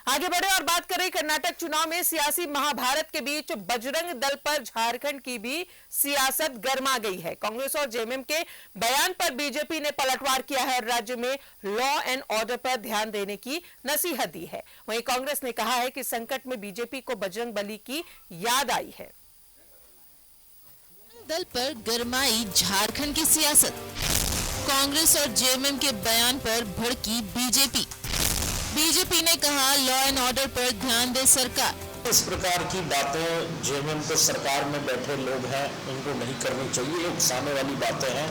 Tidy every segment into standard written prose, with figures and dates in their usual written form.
आगे बढ़े और बात करें कर्नाटक चुनाव में सियासी महाभारत के बीच बजरंग दल पर झारखंड की भी सियासत गर्मा गई है। कांग्रेस और जेएमएम के बयान पर बीजेपी ने पलटवार किया है और राज्य में लॉ एंड ऑर्डर पर ध्यान देने की नसीहत दी है। वहीं कांग्रेस ने कहा है कि संकट में बीजेपी को बजरंग बली की याद आई है। दल पर गरमाई झारखंड की सियासत, कांग्रेस और जेएमएम के बयान पर भड़की बीजेपी। बीजेपी ने कहा लॉ एंड ऑर्डर पर ध्यान दे सरकार। इस प्रकार की बातें जेएमएम तो सरकार में बैठे लोग हैं, इनको नहीं करनी चाहिए। उकसाने वाली बातें हैं,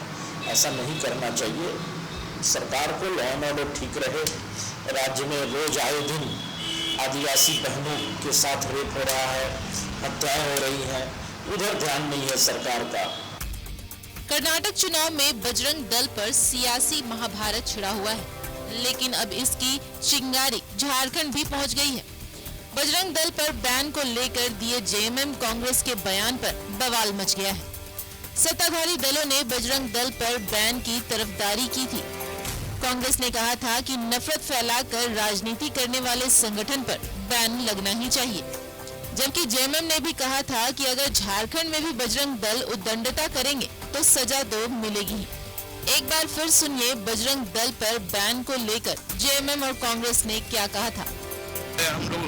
ऐसा नहीं करना चाहिए। सरकार को लॉ एंड ऑर्डर ठीक रहे। राज्य में रोज आए दिन आदिवासी बहनों के साथ रेप हो रहा है, हत्याएं हो रही हैं, उधर ध्यान नहीं है सरकार का। कर्नाटक चुनाव में बजरंग दल पर सियासी महाभारत छिड़ा हुआ है, लेकिन अब इसकी चिंगारी झारखंड भी पहुंच गई है। बजरंग दल पर बैन को लेकर दिए जेएमएम कांग्रेस के बयान पर बवाल मच गया है। सत्ताधारी दलों ने बजरंग दल पर बैन की तरफदारी की थी। कांग्रेस ने कहा था कि नफरत फैलाकर राजनीति करने वाले संगठन पर बैन लगना ही चाहिए, जबकि जेएमएम ने भी कहा था कि अगर झारखंड में भी बजरंग दल उद्दंडता करेंगे तो सजा तो मिलेगी ही। एक बार फिर सुनिए बजरंग दल पर बैन को लेकर जेएमएम और कांग्रेस ने क्या कहा था। हम लोग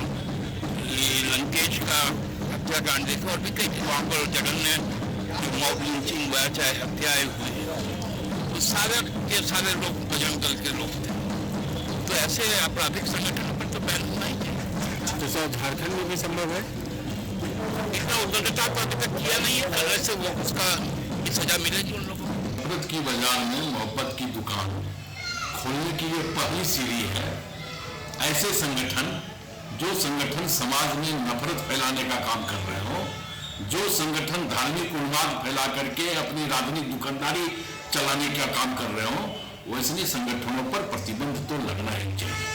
लंकेश का हत्याकांड देखा और भी कई वहाँ पर जगन्य मॉब लिंचिंग हुआ, चाहे हत्याएं हुई, तो सारे के सारे लोग बजरंग दल के लोग थे। तो ऐसे आपराधिक संगठनों पर तो बैन होना ही चाहिए। तो सर झारखंड में भी संभव है? इतना उद्दंडता तो अभी तक किया नहीं है, करने से वो उसका सजा मिलेगी उन लोगों को। नफरत की बाजार में मोहब्बत की दुकान खोलने की ये पहली सीढ़ी है। ऐसे संगठन जो संगठन समाज में नफरत फैलाने का काम कर रहे हो, जो संगठन धार्मिक उन्माद फैला करके अपनी राजनीतिक दुकानदारी चलाने का काम कर रहे हो, वैसे संगठनों पर प्रतिबंध तो लगना ही चाहिए।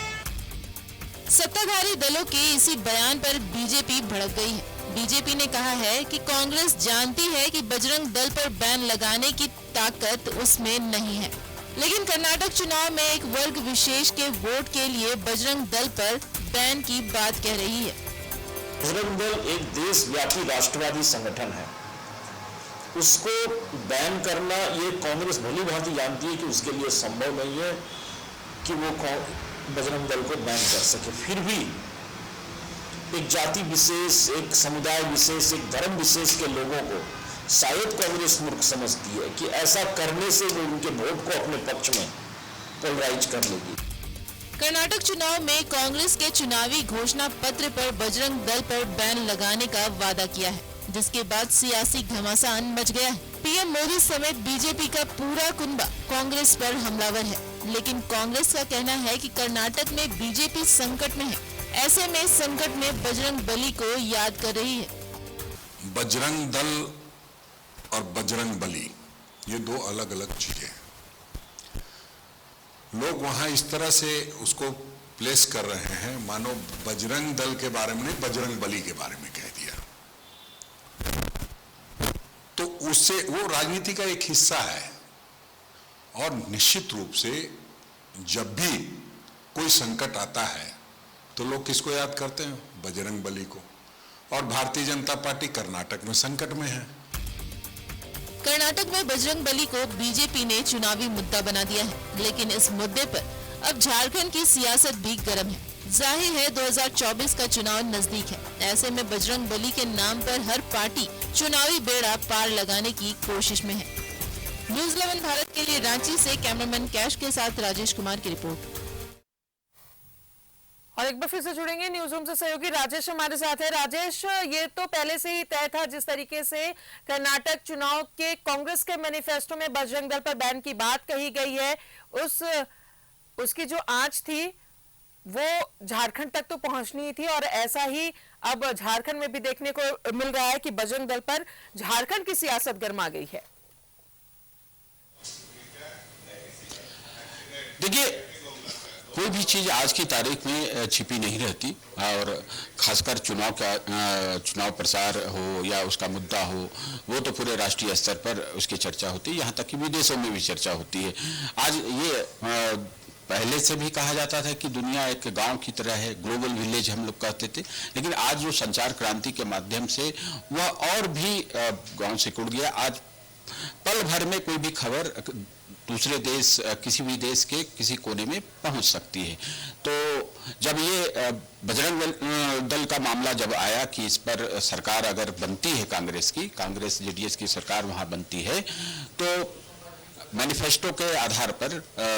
सत्ताधारी दलों के इसी बयान पर बीजेपी भड़क गई है। बीजेपी ने कहा है कि कांग्रेस जानती है कि बजरंग दल पर बैन लगाने की ताकत उसमें नहीं है, लेकिन कर्नाटक चुनाव में एक वर्ग विशेष के वोट के लिए बजरंग दल पर बैन की बात कह रही है। बजरंग दल एक देशव्यापी राष्ट्रवादी संगठन है, उसको बैन करना ये कांग्रेस भली भांति जानती है कि उसके लिए संभव नहीं है कि वो बजरंग दल को बैन कर सके। फिर भी एक जाति विशेष, एक समुदाय विशेष, एक धर्म विशेष के लोगों को शायद कांग्रेस मूर्ख समझती है कि ऐसा करने से वो उनके वोट को अपने पक्ष में पोलराइज कर लेगी। कर्नाटक चुनाव में कांग्रेस के चुनावी घोषणा पत्र पर बजरंग दल पर बैन लगाने का वादा किया है, जिसके बाद सियासी घमासान मच गया है। पीएम मोदी समेत बीजेपी का पूरा कुनबा कांग्रेस पर हमलावर है, लेकिन कांग्रेस का कहना है कि कर्नाटक में बीजेपी संकट में है, ऐसे में संकट में बजरंग बली को याद कर रही है। बजरंग दल और बजरंग बली ये दो अलग अलग चीजें हैं। लोग वहां इस तरह से उसको प्लेस कर रहे हैं मानो बजरंग दल के बारे में नहीं, बजरंग बली के बारे में कह दिया। तो उससे वो राजनीति का एक हिस्सा है, और निश्चित रूप से जब भी कोई संकट आता है तो लोग किसको याद करते हैं? बजरंग बली को। और भारतीय जनता पार्टी कर्नाटक में संकट में है। कर्नाटक में बजरंग बली को बीजेपी ने चुनावी मुद्दा बना दिया है, लेकिन इस मुद्दे पर अब झारखंड की सियासत भी गर्म है। जाहिर है 2024 का चुनाव नजदीक है, ऐसे में बजरंग बली के नाम पर हर पार्टी चुनावी बेड़ा पार लगाने की कोशिश में है। न्यूज़ 11 भारत के लिए रांची से कैमरामैन कैश के साथ राजेश कुमार की रिपोर्ट। और एक बार फिर से जुड़ेंगे न्यूज रूम से सहयोगी राजेश हमारे साथ है। राजेश, ये तो पहले से ही तय था जिस तरीके से कर्नाटक चुनाव के कांग्रेस के मैनिफेस्टो में बजरंग दल पर बैन की बात कही गई है, उसकी जो आंच थी वो झारखंड तक तो पहुंचनी ही थी, और ऐसा ही अब झारखंड में भी देखने को मिल रहा है कि बजरंग दल पर झारखंड की सियासत गर्मा गई है। देखिए, कोई भी चीज आज की तारीख में छिपी नहीं रहती, और खासकर चुनाव प्रसार हो या उसका मुद्दा हो, वो तो पूरे राष्ट्रीय स्तर पर उसकी चर्चा होती है, यहाँ तक कि विदेशों में भी चर्चा होती है। आज ये पहले से भी कहा जाता था कि दुनिया एक गांव की तरह है, ग्लोबल विलेज हम लोग कहते थे, लेकिन आज जो संचार क्रांति के माध्यम से वह और भी गांव से जुड़ गया। आज पल भर में कोई भी खबर दूसरे देश, किसी भी देश के किसी कोने में पहुंच सकती है। तो जब ये बजरंग दल का मामला जब आया कि इस पर सरकार अगर बनती है कांग्रेस जेडीएस की सरकार वहां बनती है, तो मैनिफेस्टो के आधार पर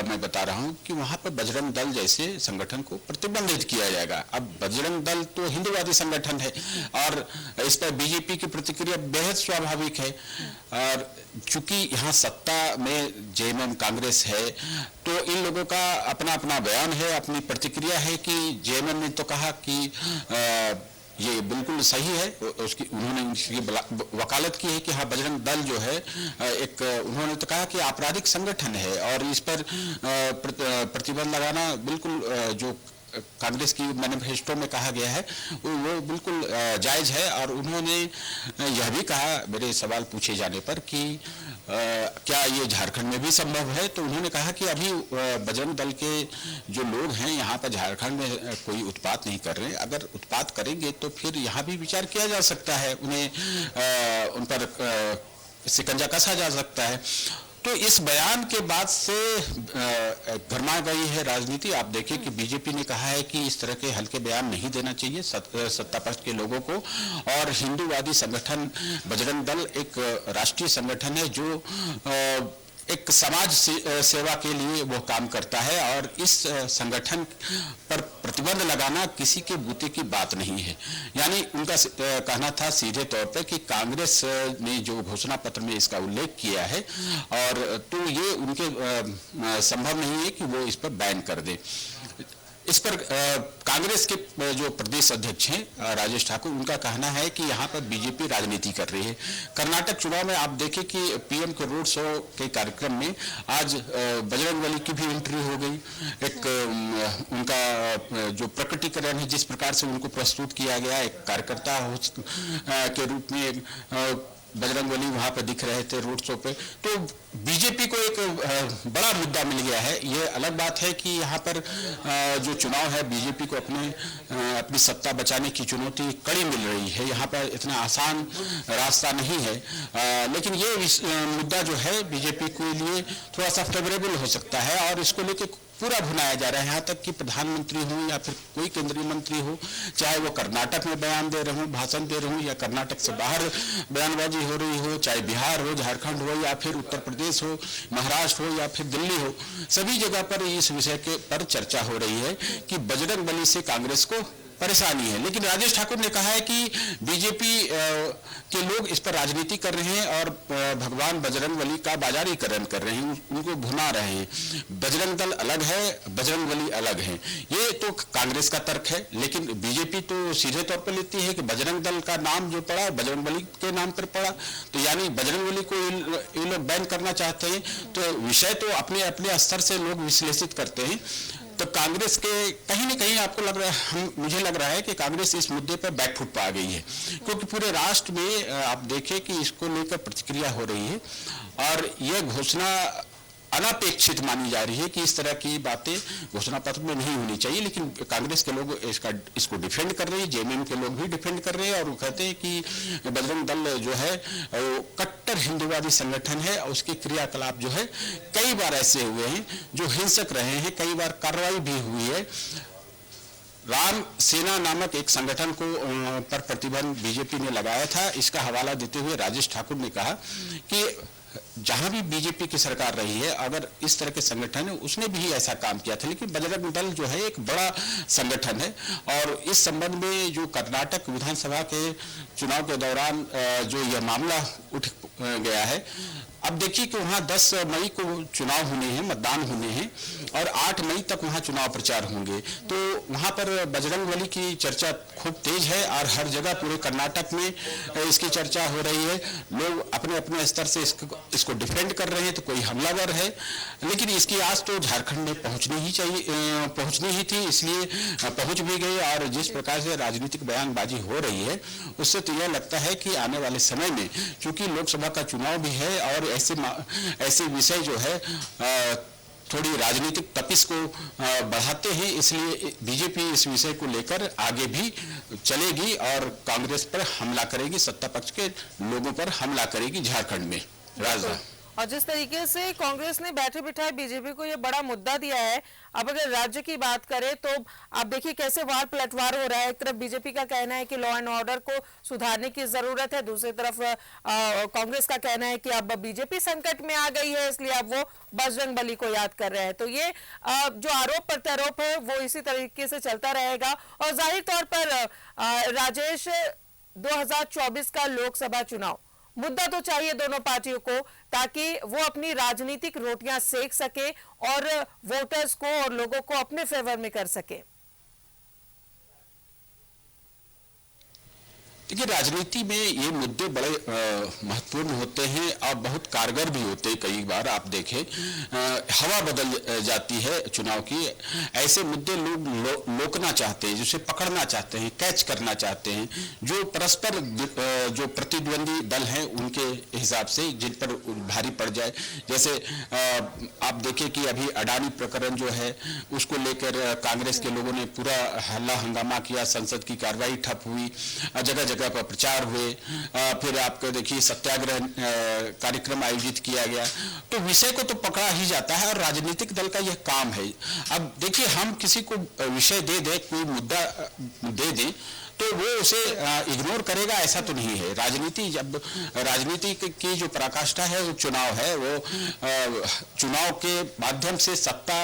मैं बता रहा हूं कि वहां पर बजरंग दल जैसे संगठन को प्रतिबंधित किया जाएगा। अब बजरंग दल तो हिंदूवादी संगठन है और इस पर बीजेपी की प्रतिक्रिया बेहद स्वाभाविक है। और चूंकि यहाँ सत्ता में जेएमएम कांग्रेस है, तो इन लोगों का अपना अपना बयान है, अपनी प्रतिक्रिया है कि जेएमएम ने तो कहा कि ये बिल्कुल सही है, उसकी उन्होंने उसकी वकालत की है कि हाँ बजरंग दल जो है एक, उन्होंने तो कहा कि आपराधिक संगठन है और इस पर प्रतिबंध लगाना बिल्कुल जो कांग्रेस की मैनिफेस्टो में कहा गया है वो बिल्कुल जायज है। और उन्होंने यह भी कहा मेरे सवाल पूछे जाने पर कि क्या ये झारखंड में भी संभव है, तो उन्होंने कहा कि अभी बजरंग दल के जो लोग हैं यहाँ पर झारखंड में कोई उत्पात नहीं कर रहे, अगर उत्पात करेंगे तो फिर यहाँ भी विचार किया जा सकता है, उन्हें उन पर शिकंजा कसा जा सकता है। तो इस बयान के बाद से गरमा गई है राजनीति। आप देखिए कि बीजेपी ने कहा है कि इस तरह के हल्के बयान नहीं देना चाहिए सत्ता पक्ष के लोगों को, और हिंदूवादी संगठन बजरंग दल एक राष्ट्रीय संगठन है जो एक समाज सेवा के लिए वो काम करता है और इस संगठन पर प्रतिबंध लगाना किसी के बूते की बात नहीं है। यानी उनका कहना था सीधे तौर पे कि कांग्रेस ने जो घोषणा पत्र में इसका उल्लेख किया है और तो ये उनके संभव नहीं है कि वो इस पर बैन कर दे। इस पर कांग्रेस के जो प्रदेश अध्यक्ष हैं राजेश ठाकुर, उनका कहना है कि यहाँ पर बीजेपी राजनीति कर रही है। कर्नाटक चुनाव में आप देखें कि पीएम के रोड शो के कार्यक्रम में आज बजरंगबली की भी एंट्री हो गई। एक उनका जो प्रकटीकरण है, जिस प्रकार से उनको प्रस्तुत किया गया, एक कार्यकर्ता के रूप में बजरंगबली वहां पर दिख रहे थे रोड शो पे, तो बीजेपी को एक बड़ा मुद्दा मिल गया है। ये अलग बात है कि यहाँ पर जो चुनाव है बीजेपी को अपनी सत्ता बचाने की चुनौती कड़ी मिल रही है, यहाँ पर इतना आसान रास्ता नहीं है, लेकिन ये मुद्दा जो है बीजेपी के लिए थोड़ा सा फेवरेबल हो सकता है और इसको लेकर पूरा भुनाया जा रहा है। यहाँ तक कि प्रधानमंत्री हो या फिर कोई केंद्रीय मंत्री हो, चाहे वो कर्नाटक में बयान दे रहे हो, भाषण दे रहे हो, या कर्नाटक से बाहर बयानबाजी हो रही हो, चाहे बिहार हो, झारखंड हो, या फिर उत्तर प्रदेश हो, महाराष्ट्र हो, या फिर दिल्ली हो, सभी जगह पर इस विषय के पर चर्चा हो रही है कि बजरंगबली से कांग्रेस को परेशानी है। लेकिन राजेश ठाकुर ने कहा है कि बीजेपी के लोग इस पर राजनीति कर रहे हैं और भगवान बजरंगबली का बाजारीकरण कर रहे हैं, उनको भुना रहे हैं। बजरंग दल अलग है, बजरंगबली अलग है, ये तो कांग्रेस का तर्क है। लेकिन बीजेपी तो सीधे तौर पर लेती है कि बजरंग दल का नाम जो पड़ा बजरंगबली के नाम पर पड़ा, तो यानी बजरंगबली को ये लोग बैन करना चाहते हैं। तो विषय तो अपने अपने स्तर से लोग विश्लेषित करते हैं। तो कांग्रेस के कहीं न कहीं आपको लग रहा है, मुझे लग रहा है कि कांग्रेस इस मुद्दे पर बैकफुट पा गई है, क्योंकि पूरे राष्ट्र में आप देखें कि इसको लेकर प्रतिक्रिया हो रही है और यह घोषणा अनपेक्षित मानी जा रही है कि इस तरह की बातें घोषणा पत्र में नहीं होनी चाहिए। लेकिन कांग्रेस के लोग इसको डिफेंड कर रहे हैं, जेएमएम के लोग भी डिफेंड कर रहे हैं और वो कहते हैं कि बजरंग दल जो है वो कट्टर हिंदूवादी संगठन है और उसके क्रियाकलाप जो है कई बार ऐसे हुए हैं जो हिंसक रहे हैं, कई बार कार्रवाई भी हुई है। राम सेना नामक एक संगठन को पर प्रतिबंध बीजेपी ने लगाया था। इसका हवाला देते हुए राजेश ठाकुर ने कहा कि जहां भी बीजेपी की सरकार रही है, अगर इस तरह के संगठन है, उसने भी ऐसा काम किया था। लेकिन बजरंग दल जो है एक बड़ा संगठन है और इस संबंध में जो कर्नाटक विधानसभा के चुनाव के दौरान जो यह मामला उठ गया है, अब देखिए कि वहाँ 10 मई को चुनाव होने हैं, मतदान होने हैं और 8 मई तक वहाँ चुनाव प्रचार होंगे। तो वहाँ पर बजरंगबली की चर्चा खूब तेज है और हर जगह पूरे कर्नाटक में इसकी चर्चा हो रही है। लोग अपने अपने स्तर से इसको डिफेंड कर रहे हैं, तो कोई हमलावर है। लेकिन इसकी आस तो झारखंड में पहुंचनी ही थी, इसलिए पहुंच भी गई। और जिस प्रकार से राजनीतिक बयानबाजी हो रही है, उससे तो यह लगता है कि आने वाले समय में, चूंकि लोकसभा का चुनाव भी है और ऐसे विषय जो है थोड़ी राजनीतिक तपिश को बढ़ाते हैं, इसलिए बीजेपी इस विषय को लेकर आगे भी चलेगी और कांग्रेस पर हमला करेगी, सत्ता पक्ष के लोगों पर हमला करेगी झारखंड में। राजा और जिस तरीके से कांग्रेस ने बैठे बिठाए बीजेपी को यह बड़ा मुद्दा दिया है, अब अगर राज्य की बात करें तो आप देखिए कैसे वार पलटवार हो रहा है। एक तरफ बीजेपी का कहना है कि लॉ एंड ऑर्डर को सुधारने की जरूरत है, दूसरी तरफ कांग्रेस का कहना है कि अब बीजेपी संकट में आ गई है, इसलिए अब वो बजरंग बली को याद कर रहे हैं। तो ये जो आरोप प्रत्यारोप है वो इसी तरीके से चलता रहेगा। और जाहिर तौर पर राजेश, 2024 का लोकसभा चुनाव मुद्दा तो चाहिए दोनों पार्टियों को, ताकि वो अपनी राजनीतिक रोटियां सेक सके और वोटर्स को और लोगों को अपने फेवर में कर सके। देखिए, राजनीति में ये मुद्दे बड़े महत्वपूर्ण होते हैं और बहुत कारगर भी होते हैं। कई बार आप देखें हवा बदल जाती है चुनाव की, ऐसे मुद्दे लोग लोकना चाहते हैं, जिसे पकड़ना चाहते हैं, कैच करना चाहते हैं, जो परस्पर जो प्रतिद्वंदी दल हैं उनके हिसाब से जिन पर भारी पड़ जाए। जैसे आप देखें कि अभी अडानी प्रकरण जो है उसको लेकर कांग्रेस के लोगों ने पूरा हल्ला हंगामा किया, संसद की कार्रवाई ठप हुई, जगह जगह पर प्रचार हुए, फिर आपको देखिए सत्याग्रह कार्यक्रम आयोजित किया गया। तो विषय को तो पकड़ा ही जाता है और राजनीतिक दल का यह काम है। अब देखिए, हम किसी को विषय दे दें, कोई मुद्दा दे दें तो वो उसे इग्नोर करेगा, ऐसा तो नहीं है। राजनीति की जो पराकाष्ठा है वो चुनाव है, वो चुनाव के माध्यम से सत्ता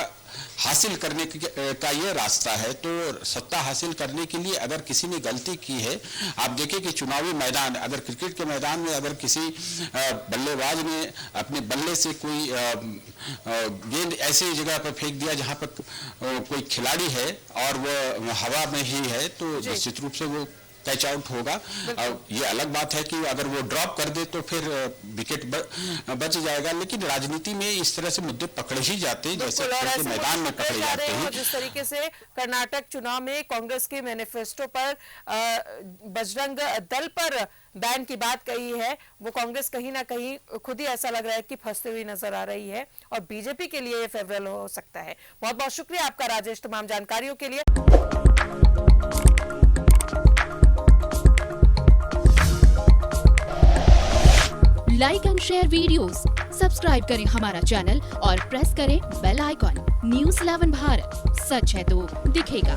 हासिल करने का ये रास्ता है। तो सत्ता हासिल करने के लिए अगर किसी ने गलती की है, आप देखें कि चुनावी मैदान, अगर क्रिकेट के मैदान में अगर किसी बल्लेबाज ने अपने बल्ले से कोई गेंद ऐसी जगह पर फेंक दिया जहां पर कोई खिलाड़ी है और वो हवा में ही है, तो निश्चित रूप से वो कैच आउट होगा। ये अलग बात है कि अगर वो ड्रॉप कर दे तो फिर विकेट बच जाएगा, लेकिन राजनीति में इस तरह से मुद्दे पकड़े ही जाते हैं, जैसे मैदान में पकड़े जाते हैं। जिस तरीके से कर्नाटक चुनाव में कांग्रेस के मैनिफेस्टो पर बजरंग दल पर बैन की बात कही है, वो कांग्रेस कहीं ना कहीं खुद ही ऐसा लग रहा है कि फंसती हुई नजर आ रही है और बीजेपी के लिए ये फेवरेबल हो सकता है। बहुत बहुत शुक्रिया आपका राजेश, तमाम जानकारियों के लिए। Like and share videos, subscribe करें हमारा चैनल और प्रेस करें बेल आइकॉन। न्यूज़ 11 भारत, सच है तो दिखेगा।